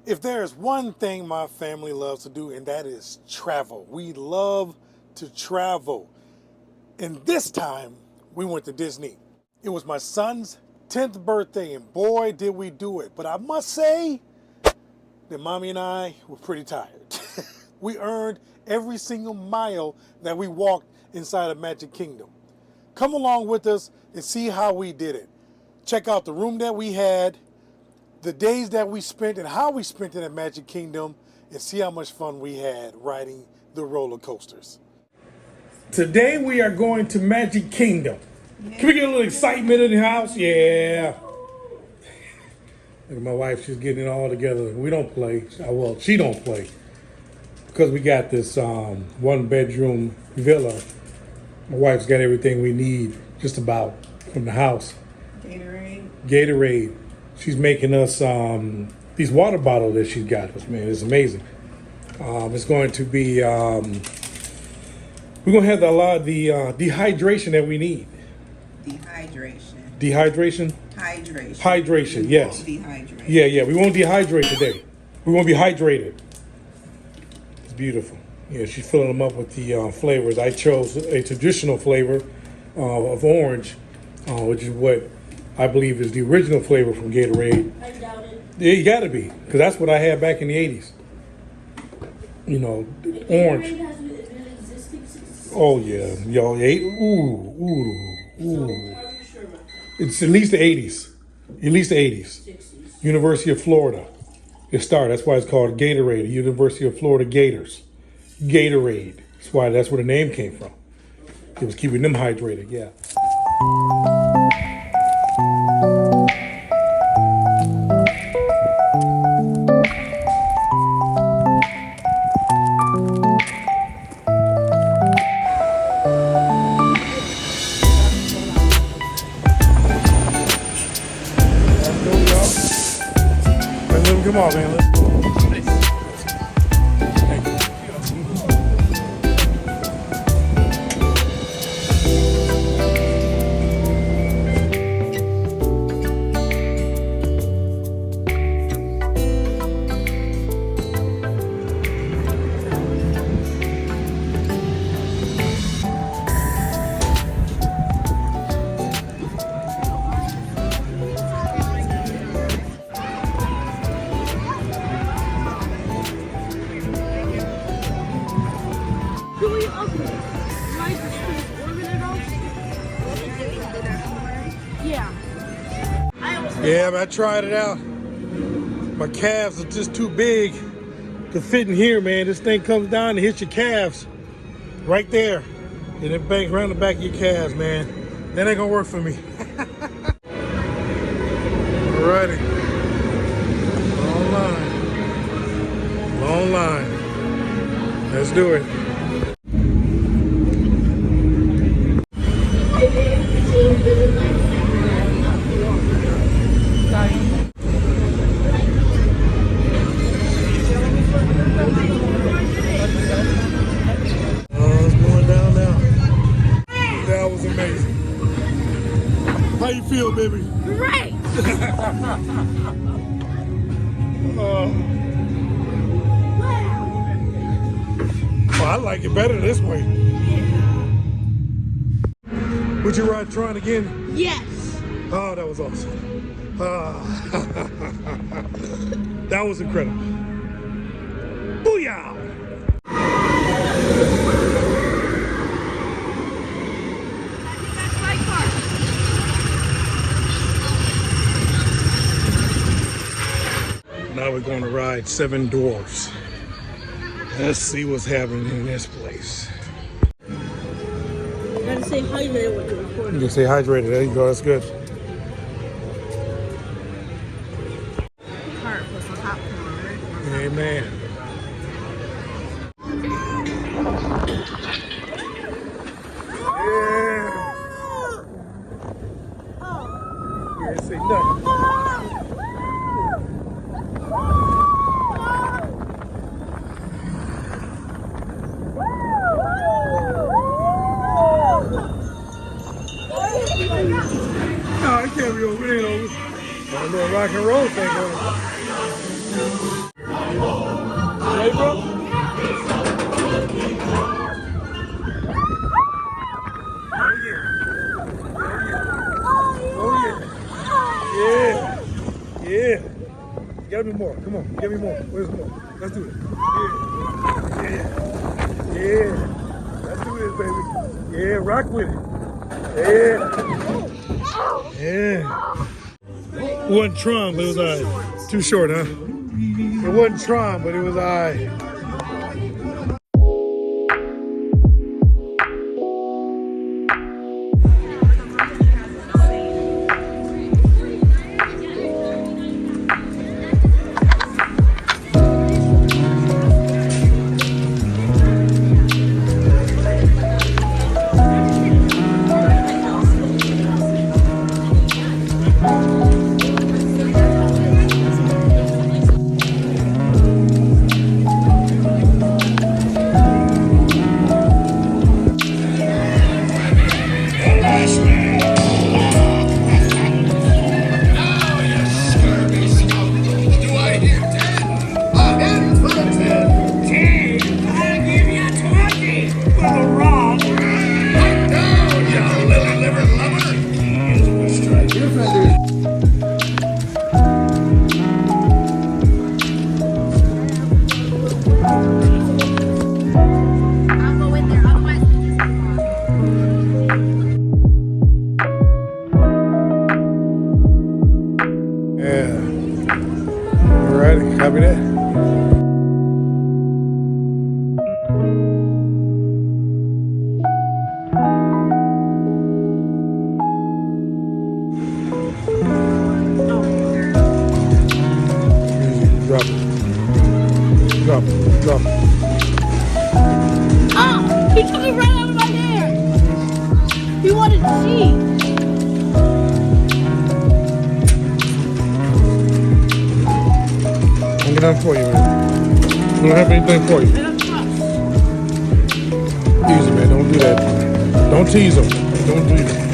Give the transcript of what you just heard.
If there is one thing my family loves to do, and that is travel. We love to travel. And this time, we went to Disney. It was my son's 10th birthday, and boy, did we do it. But I must say that Mommy and I were pretty tired. We earned every single mile that we walked inside of Magic Kingdom. Come along with us and see how we did it. Check out the room that we had, the days that we spent and how we spent it at Magic Kingdom, and see how much fun we had riding the roller coasters. Today we are going to Magic Kingdom. Can we get a little excitement in the house? Yeah. Look at my wife, she's getting it all together. We don't play. Well, she don't play. Because we got this one bedroom villa. My wife's got everything we need just about from the house. Gatorade. She's making us these water bottles that she's got us, man. It's amazing. It's going to be, we're going to have a lot of the dehydration that we need. Dehydration? Hydration, yes. Yeah, we won't dehydrate today. We won't be hydrated. It's beautiful. Yeah, she's filling them up with the flavors. I chose a traditional flavor of orange, which is what I believe is the original flavor from Gatorade. I doubt it. Yeah, you gotta be, because that's what I had back in the 80s. You know, orange. Gatorade has been existing since. Oh yeah, y'all ate. Ooh. Are you sure about that? It's at least the 80s. At least the 80s. 60s. University of Florida. It started. That's why it's called Gatorade. The University of Florida Gators. Gatorade. That's where the name came from. It was keeping them hydrated. Yeah. Come on, man. Thank you. Yeah, I tried it out. My calves are just too big to fit in here, man. This thing comes down and hits your calves right there. And it bangs around the back of your calves, man. That ain't gonna work for me. Alrighty. Long line. Let's do it. How you feel, baby? Great! Well, I like it better this way. Would you ride Tron again? Yes! Oh, that was awesome. That was incredible. Booyah! Now we're going to ride 7 Dwarfs. Let's see what's happening in this place. You gotta say hydrated when you're recording. You can say hydrated. There you go. That's good. Cart with some popcorn. Amen. Yeah. You ain't say nothing. No, it can't be over. It ain't over. I'm doing rock and roll thing on it. Get me more. Come on, give me more. Where's more? Let's do it. Yeah. Let's do this, baby. Yeah, rock with it. Yeah. It wasn't Tron, but it was alright. Too short, huh? It wasn't Tron, but it was alright. Copy that. Drop it. Drop it. Drop it. Oh, he took it right out of my hand. He wanted to cheat. Don't get nothing for you, man. I don't have anything for you. Easy, man. Don't do that. Don't tease them. Don't do that.